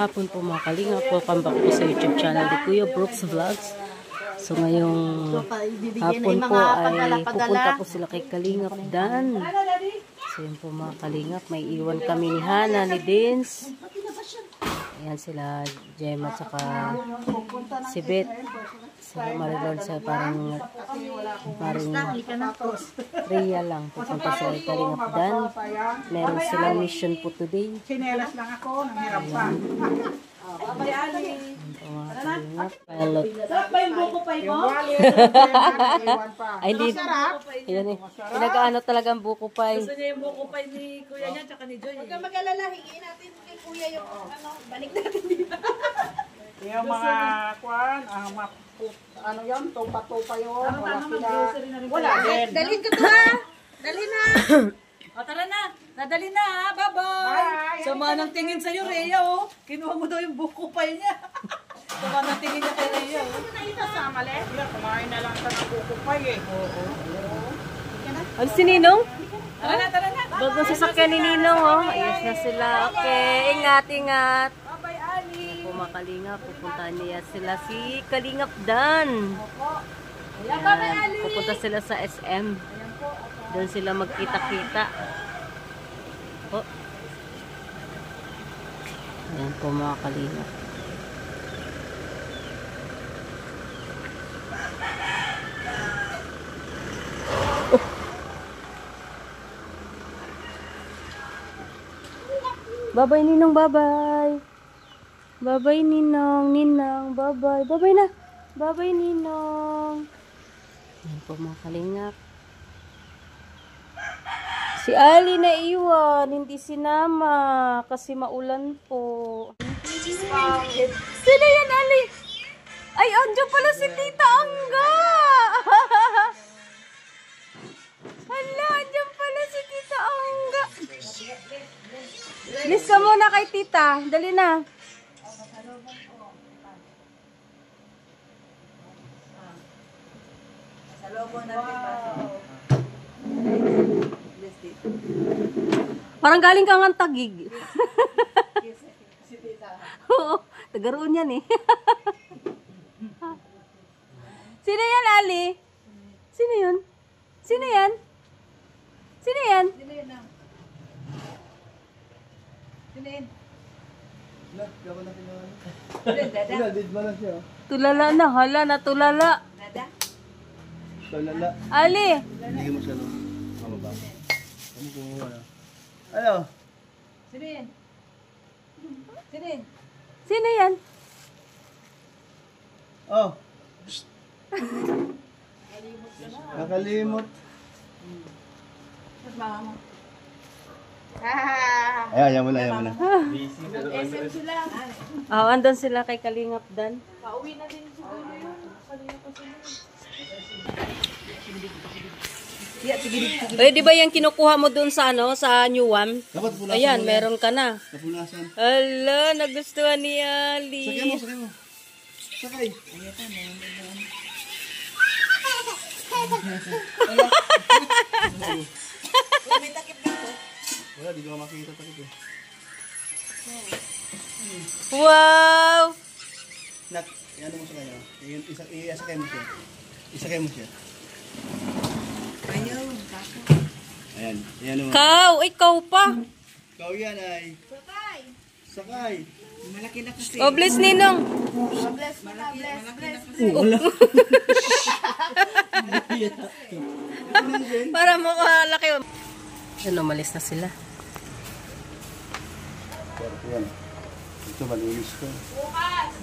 hapon po mga kalinga. Welcome back po sa YouTube channel ni Kuya Brooks Vlogs. So ngayong hapon po ay pupunta po sila kay Kalingap Dan. So yun po mga kalingap, may iwan kami ni Hana, ni Dins. Ayan sila Gemma at saka si Beth. Sila Marilord sa parang Rhea lang. Pupunta sa Kalingap Dan. Meron silang mission po today. Sinelas lang ako, nanghirapan. Babay Ali. Pilot. Sarap ba yung buko pa mo? Ay, hindi. Yan eh. Pinag-ano talaga ang buko pie. Gusto niya yung buko pa ni kuya niya tsaka ni Joy. Huwag kang mag-alala, hingin natin kay kuya yung balik natin dito. Yung mga kwan, ano yun, tupa-tupa yun. Wala din. Dalhin ko to ha. Dalhin na. O tara na, nadali na ha, bye-bye. Sama ng tingin sa'yo, Rhea oh. Kinuha mo daw yung buko pa niya. Sama ng tingin niya kay Rhea oh. Ano na ito sa mali? Kumain na lang sa buko pa eh. Oo. Ano si Ninong? Tara na. Bagong sasakyan ni Ninong, oh. Ayos na sila. Okay, ingat. Bye-bye, Ali. Pumakalinga, pupunta niya sila si Kalingap Dan. Bye-bye, Ali. Pupunta sila sa SM. Doon sila magkita-kita. Oh. Ayan po mga kalingap. Oh. Babay Ninong, babay. Babay Ninong, babay. Babay na. Babay Ninong. Ayan po mga kalingap. Si Ali na iwan, hindi sinama kasi maulan po. Sino yan, Ali? Ay, andyan pala si Tita Angga. Hala, andyan pala si Tita Angga. Lis ka muna kay Tita. Dali na. Parang galing kang ang Tagig. Oo, tagaroon yan eh. Sino yan, Ali? Sino yun? Sino yan? Sino yan? Tulala na, hala na tulala. Ali! Hindi mo siya nung mababa. Ano kung wala? Ano? Sino yan? Sino yan? Sino yan? Oh! Nakalimot. Mas mama mo. Ayaw mo na. SM sila. Oh, andun sila kay Kalingap Dan. Pauwi na din siguro yun. Kanina pa sila. Eh, di ba yung kinukuha mo dun sa ano, sa New One? Dapat punasan. Ayan, meron ka na. Napunasan. Ala, nagustuhan ni Ali. Sakay mo. Sakay. Wala, di ko makikita takip eh. Wow! Nak, ano mo sa kanya? Isakay mo siya. Ayan, yan mo. Ikaw pa. Ikaw yan ay. Sakay. Malaki na kasi. Oh, bless Ninong. Bless mo na, bless. Para makalaki. Ano, umalis na sila. Yan. Ito malinis ko.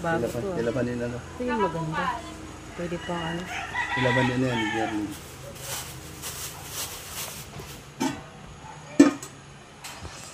Bago to. Ilabanin ano. Ito yung maganda. Pwede pa ano. Ilabanin na yan.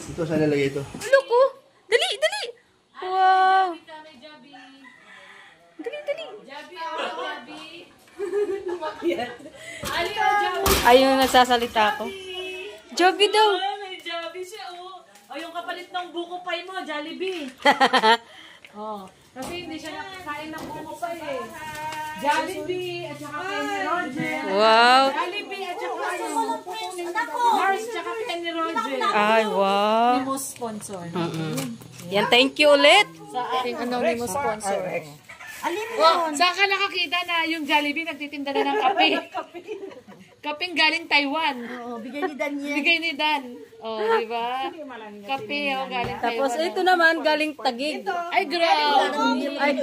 Ito, saan nalagay ito? Look, oh. Dali. Wow. Ayun na nagsasalita ako. Joby daw. May Jollibee siya oh. O yung kapalit ng buko pie mo, Jollibee. Oh, kasi hindi siya nakakain ng buko pie eh. Jollibee at saka Kenny Roger. Wow. Jollibee at saka yung Mars at saka Kenny Roger. Ay, wow. Mimo sponsor. Yan, thank you ulit. Sa ating anonymous sponsor. Alin Oh, saan ka nakakita na yung Jollibee nagtitinda na ng kape? Kapeng galing Taiwan. Oo, bigay ni Daniel. Bigay ni Dan. Oh, di ba? Kape oh, galing Taiwan. Tapos ito naman, galing Taguig. Ay, grabe. Ay,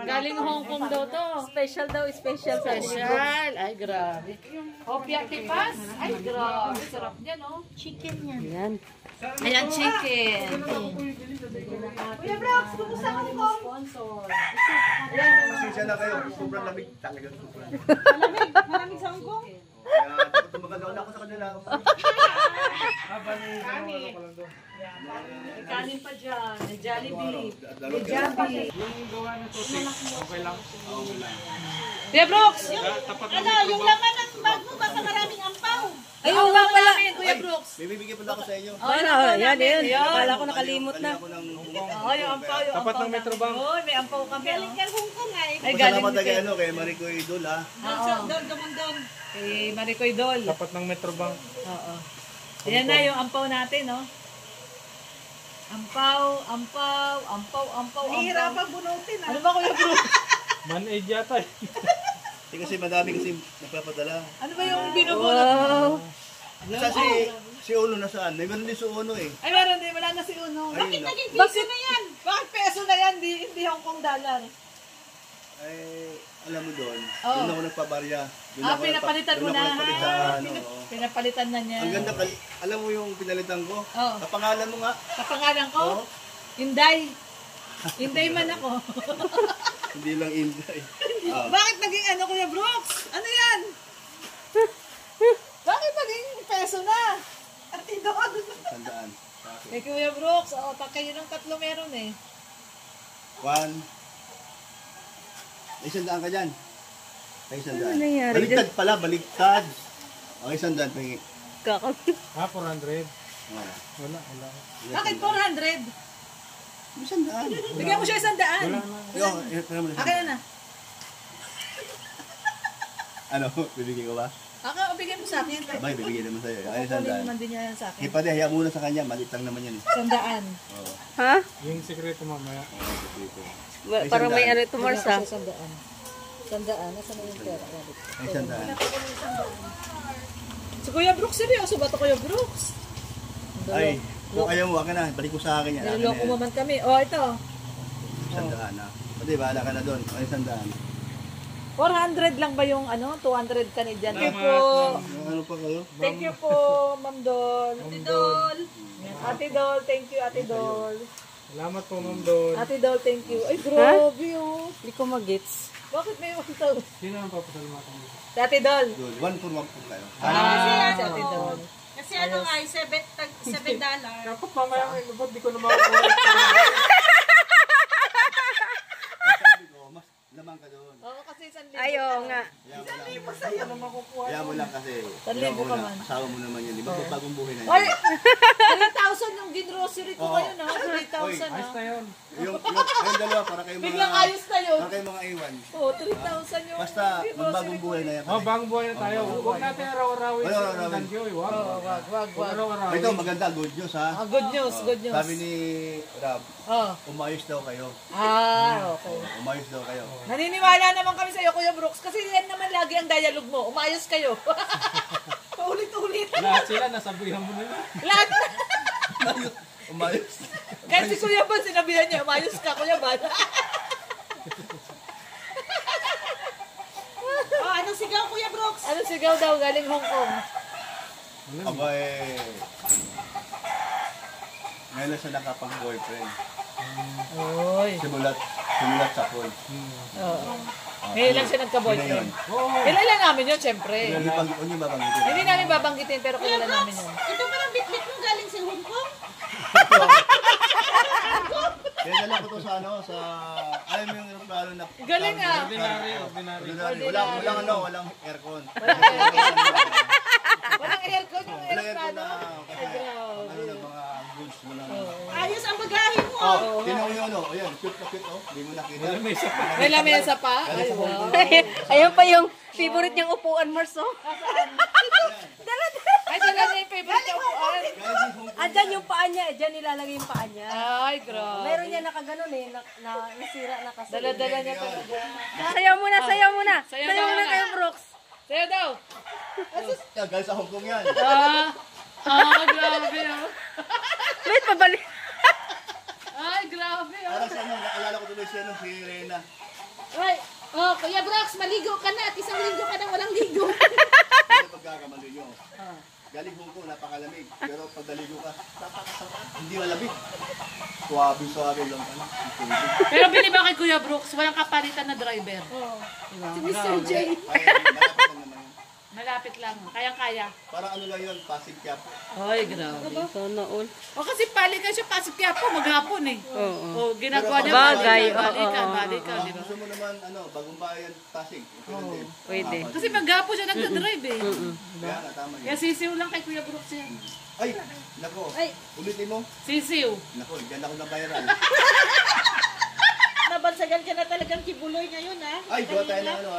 Galing Hong Kong daw to. special daw, special. Special. Ay, grabe. Hopia tipas. Ay, grabe. Sarap niya, no? Chicken yan. Yan. Ayan, chicken. Kuya Brox, kumusta ka mo? Sponsor. Pasensya na kayo. Sobrang lamig talaga. Sobrang. Maraming sa Hong Kong? Kaya tumagalaw na ako sa kanila. Kanin pa dyan. May Jollibee. May Jollibee. Yung gawa ng tubig, okay lang. Kuya Brooks! Ano, yung laman ng bag mo, baka maraming ampaw. Ayun ba pala? Kuya Brooks. May bibigyan pala ako sa inyo. Ano, yan, yan. Akala ko nakalimot na. Ako ng Ay, yung ampaw, yung Tapat ampaw ng Metrobank. Oy, may ampaw kami. Galing ka Hong Kong ay. Ay, galing Salamat dito. na kay Maricoy Idol ha. Doon. Kay Maricoy Dol. Tapat ng Metrobank. Oo. Ayan na yung ampaw natin, no? Ampaw, ampaw, ampaw, ampaw, ampaw. Nahihirapan bunutin ah. Ano ba Kuya Brooks? Man-aid yata eh. Kasi madami kasi nagpapadala. Ano ba yung binubunot? Wow. Kasi si Uno nasaan? May meron din si Uno eh. Ay, meron din. Wala na si Uno. Ayun na. Naging piso na yan. Bakit peso na yan? Hindi Hong Kong dollar. Ay, alam mo doon. Oo. Doon ako nagpabarya. Doon ako Pinapalitan mo doon na. ako nagpalit sa ano. oo. Pinapalitan na niya. Ang ganda, alam mo yung pinalitan ko? Oo. Kapangalan mo nga. Kapangalan ko? Oo. Inday. Inday man ako. Hindi lang Inday. Bakit naging ano, Kuya Brooks? Ano yan? Bakit naging peso na? Ati doon. Tandaan. Kay Kuya Brooks, kayo ng tatlo meron eh. 1. Ay, 100 ka dyan. Ay, 100. Ano nangyari Baliktad pala, baliktad. Okay, 100. Pingi. Ah, 400. Wala. Wala. Bakit 400? May 100. Bigyan mo siya 100. Wala na. Yo, mo na. Akin na. Ano, bibigyan ko ba? Bigyan mo sa akin. Abay, bibigyan naman sa'yo. Ay, Kukunin 100. naman din niya yan sa akin. Ipade, hayaan muna sa kanya. Malit lang naman yan. 100. Oo. Ha? Yung sekreto mamaya. Parang may ano ito, Mars, ha? 100. 100. Nasaan na yung pera? Ay, 100. Si Kuya Brooks, seryoso ba ito Kuya Brooks? Ay, kung ayaw mo, akin na. Balik ko sa akin yan. Niloloko mo man kami. Oh, ito. 100 na. Pwede, bahala ka na doon. Ay, 100. 400 lang ba yung ano? 200 Canadian. Thank you po. Ano pa kayo? Thank you po, Ma'am Dol. Ate Dol. Ate Dol, thank you, Ate Dol. Salamat po, Ma'am Don. Ate Dol, thank you. Ay, grabe oh. Hindi ko magets. Bakit may 1,000? Sino ang papasalamatan mo? Si Ate Dol. Good. 1 for 1 po kayo. Si Ate Dol. Kasi ano nga, $7. Dapat mamaya kayo, ba't di ko na makakuha? Sabi ko, mas lamang ka doon. Oo, kasi 1,000. Ayaw nga. Kaya mo lang kasi. 1,000 ka man. Asawa mo naman yun. Di ba bagong buhay na yun? Ay! 3,000 yung ginrocery ko Oo. ngayon ha. 3,000 Ayos ha. na yun. Yung dalawa para kayo mga... Biglang ayos na yun. Para kayo mga iwan. Oo, 3,000 yung Basta, magbagong buhay na yan. Oh, bagong buhay na tayo. Huwag natin araw-arawin Wala, sa arawin. Danjoy. Wag. Wag. Huwag araw-arawin. Ito, maganda. Good news ha. Good news, good news. Sabi ni Rab, Oh. umayos daw kayo. Okay. Umayos daw kayo. Naniniwala naman kami sa iyo, Kuya Brooks, kasi yan naman lagi ang dialogue mo. Umayos kayo. Paulit-ulit. Lahat sila, nasabihan mo na yun. Lahat. Umayos. Kahit si Kuya Ban, sinabihan niya, umayos ka, Kuya Ban. Anong sigaw, Kuya Brooks? Ano sigaw daw, galing Hong Kong. Abay. Ngayon na siya nakapang-boyfriend. Oy. Simulat sa pool. Oo. Ngayon lang siya nagka-boyfriend. Kilala namin yun, syempre. Hindi babanggitin. Hindi namin babanggitin, pero kilala namin yun. Ito parang bitbit mo galing sa Hong Kong? Kaya dala ko to sa ano, sa... Alam mo yung aeroplano na... Galing ah. Ordinary. Walang aircon. Walang aircon yung Walang aircon aeroplano. na... Kasi, ano na, mga goods mo lang. Ayos ang bagahe mo. Oh, tinan mo yun, oh. Ayan, cute na cute, oh. Hindi mo nakita. May lamesa pa? Ay, wow. Ayan pa yung favorite niyang upuan, Mars, oh. Ay, Ay, sila na yung favorite niya upuan. Andyan yung paa niya, dyan nilalagay yung paa niya. Ay, grabe. Meron niya nakaganon eh, nasira na kasi. Dala-dala niya talaga. Sayaw muna, sayaw muna. Sayaw Sayaw daw muna na. kayo, Brooks. Sa'yo daw. Galing sa Hong Kong yan. Grabe oh. Wait, pabalik. Ay, grabe oh. Parang sa ano, nakalala ko tuloy siya nung si Reyna. Ay, oh, Kuya Brox, maligo ka na at isang linggo ka nang walang ligo. Ano pagkakamali nyo? Galing Hong Kong, napakalamig. Pero pag naligo ka, hindi malamig. Suwabe lang. Pero bili ba kay Kuya Brooks, walang kapalitan na driver? Si Mr. J. Ay, malapit lang naman yun. Malapit lang. Kayang-kaya. Parang ano lang yun, Pasig Quiapo. Ay, grabe. Sana all. O kasi palikan siya, pasok kaya po, maghapon eh. Oo. O, ginagawa niya Bagay, balikan, oo. balikan, di ba? Gusto mo naman, bagong bayan, Pasig. Okay, Pwede. Kasi maghapon siya nagdadrive eh. Kaya nga, tama Kaya yun. sisiw lang kay Kuya Brooks yan. Ay, nako. Ulitin mo. Sisiw. Nako, dyan ako nabayaran. Nabansagan ka na talagang kibuloy ngayon, ha? Ay, gawa tayo na ano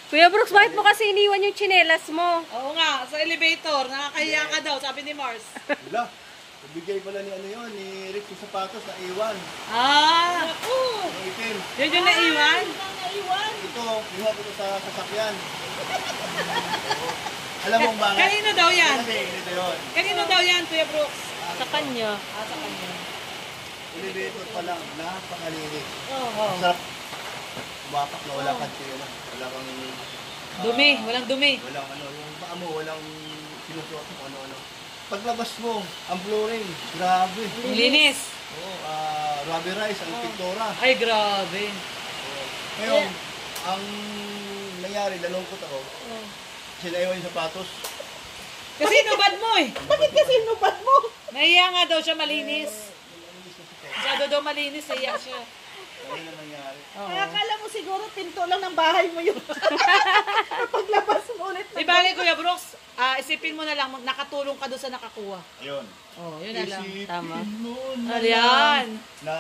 Kuya Brooks, bakit mo kasi iniwan yung tsinelas mo? Oo nga, sa elevator, nakakahiya ka daw, sabi ni Mars. Wala. Bigay pala ni ano yun, ni Rick yung sapatos na iwan. Ah, Ang itim. yun yung naiwan? Ito, iwan ko ito sa sasakyan. Alam mo bakit? Kanino daw yan? Kasi ito yun. Kanino daw yan, Kuya Brooks? Sa kanya. Sa kanya. Elevator pa lang, napakalinis. Oo. Sarap. Bumapak na wala kang tira. Wala kang... Dumi, walang dumi. Walang ano, yung paa mo, walang sinusuot mo, ano-ano. Paglabas mo, ang flooring, grabe. Ang linis. Oo, Ruby Rice, ang pintura. Ay, grabe. Ngayon, ang nangyari, nalungkot ako. Sinaiwan yung sapatos. Kasi inubad mo eh. Bakit kasi inubad mo? Nahiya nga daw siya malinis. Masyado daw malinis, nahiya siya. Ano na nangyari? Kaya akala mo siguro pinto lang ng bahay mo yun. Paglabas mo ulit. Di bagay, Kuya Brooks, isipin mo na lang, nakatulong ka doon sa nakakuha. Ayun. Oh, yun na lang. Tama. Isipin mo na Ayan. na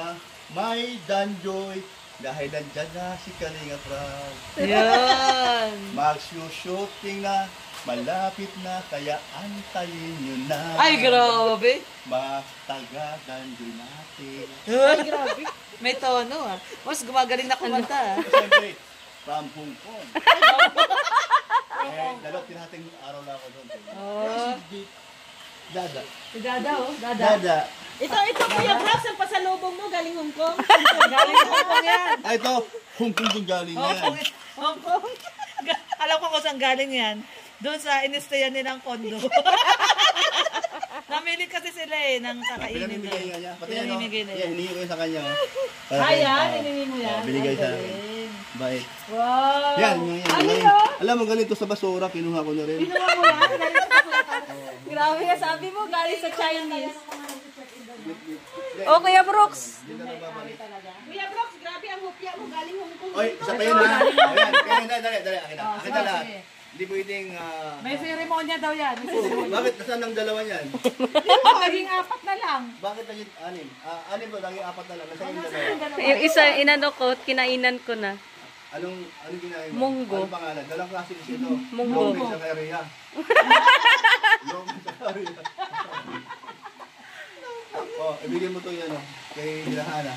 may danjoy dahil nandyan na si Kalinga Prab. Ayan. Mag-shooting na, malapit na, kaya antayin nyo na. Ay, grabe. Magtaga-danjoy natin. Ay, grabe. May tono ah. Mas gumagaling na kumanta ah. Siyempre, from Hong Kong. Dalawang tinating araw na ako doon. Oh. Dada. Si Dada oh, Dada. Dada. Ito Kuya Brox, ang pasalubong mo galing Hong Kong. Galing Hong Kong yan. Ay, ito. Hong Kong yung galing Hong yan. Kong. Hong Kong. Alam ko kung saan galing yan. Doon sa inistayan nilang kondo. Namili kasi sila eh, ng kakainin Pinamimigay na. niya. Pati ano, Pinamimigay na yan, yan. hinihingi ko yun sa kanya. Ay, yan, hinini mo yan. Binigay Ay, sa galing. akin. Bait. Wow. Yan. Ano Yan. yun? Alam mo, ganito sa basura, kinuha ko na rin. Ginawa mo yan? Galing sa pasukan. Grabe nga, sabi mo, galing sa Chinese. O, Kuya Brooks. Kuya Brox, grabe ang hupya mo galing Hong Kong. Oy, isa pa yun ha. Ayan, kaya dali, akin na. Akin na lahat. Hindi pwedeng... May seremonya daw yan. Bakit nasaan ang dalawa yan? Naging apat na lang. Bakit naging anim? Anim to, naging apat na lang. Nasaan yung dalawa? Yung isa, inano ko, kinainan ko na. Anong ginahin mo? Munggo. Anong pangalan? Dalang klase kasi ito. Munggo. Lomit sa Korea. Lomit sa Korea. Oh, ibigay mo to yan kay Hilahana.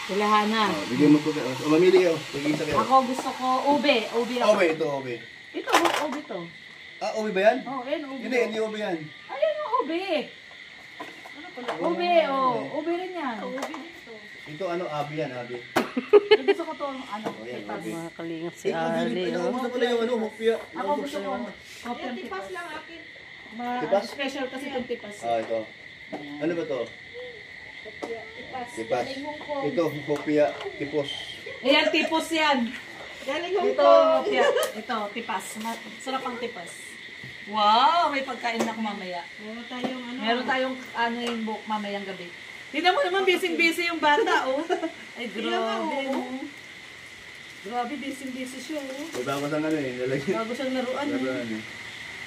Silahana. Bigyan mo to kay... mamili kayo. Bigay isa kayo. Ako gusto ko ube. Ube ako. Obe, ito Obe. Ito, ube to. Obe ba yan? Oh, yan, ube. Hindi, hindi Obe yan. Ayun ang ube. Ano pala? Ube, oh. Ube rin yan. Ube dito. Ito Abi yan, Abi. Gusto ko to, ano, Ayan, tipas. Obe. Mga kalingap si Ali. Ito Oh. na pala yung hopya. Ako gusto ko, kopya ng tipas. lang akin. Tipas? Special kasi itong tipas. Ito. Ano ba to? Tipas. Galing Hong Kong. Ito, hopya, tipos. Ayan, tipos yan. Galing Hong Ito, Kong. kopya. Ito, tipas. Sarap ang tipas. Wow, may pagkain na ako mamaya. Meron tayong ano yung book mamayang gabi. Tingnan mo naman, busy-busy yung bata, oh. Ay, grabe, oh. Grabe, busy-busy siya, oh. May bago sa ano nalagyan. Bago siyang laruan, eh. Laruan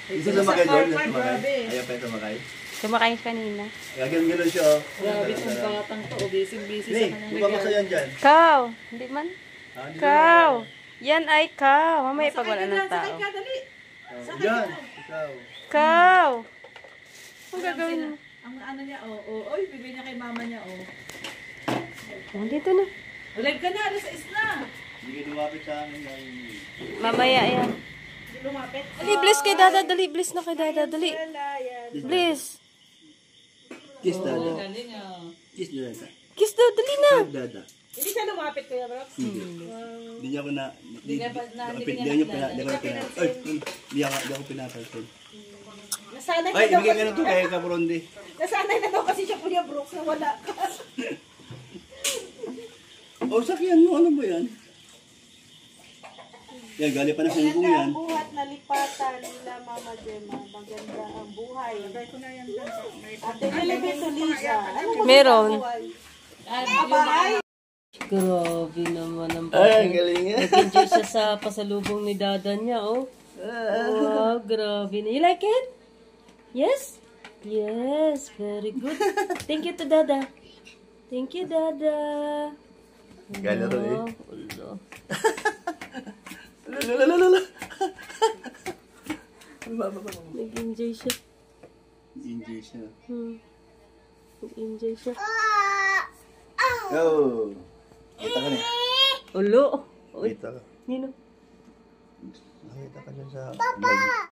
Isa sumakay doon, Sa car, grabe. Ayan pa yung sumakay. Kumakain kanina. Gano'n siya, Grabe itong batang to, oh. Busy-busy sa Ni, kanyang bukang regalo. yan dyan. Cow. Hindi man. Hindi Cow. Yan ay cow. Mamaya pag Sakay wala ka ng dyan, sakay tao. ka, dali. Yan. Ikaw. Ang gagawin mo? Ang ano niya, oy, bibigyan niya kay mama niya, Oh, dito na. Live ka na, alas 6 na. Hindi ka lumapit sa akin ng... Mamaya yan. Lumapit. Dali, bliss kay Dada. Dali, bliss na kay Dada. Dali. Bliss. Kiss dada. Galing ah. Kiss dada. Kiss daw, dali na. Dada. Hindi siya lumapit, Kuya Brox. Hindi niya ako na... Hindi hindi ako pinapansin. Nasanay Ay, na daw ibigay ka kasi na to kay Kaprondi. Nasanay na daw kasi siya, Kuya Brooks, na wala ka. Oh, sakyan mo. Ano ba yan? Yan, galing pa na sa hukong yan. Ang buhat na lipatan nila, Mama Gemma. Maganda ang buhay. Lagay ko na yan dyan. Ate Lilibet Liza. Ano ba Meron. Abay. Grabe naman ang Ay, ang galing nga. Nag-enjoy siya sa pasalubong ni Dada niya, oh. Wow, grabe na. You like it? Yes? Yes, very good. Thank you to Dada. Thank you, Dada. Gala to eh. Ulo. Lalalala. Nag-enjoy siya. Enjoy siya. Nag-enjoy siya. Oh. Kita ka na. Ulo. Uy, Kita ka. Nino. Nakita ka dyan sa vlog.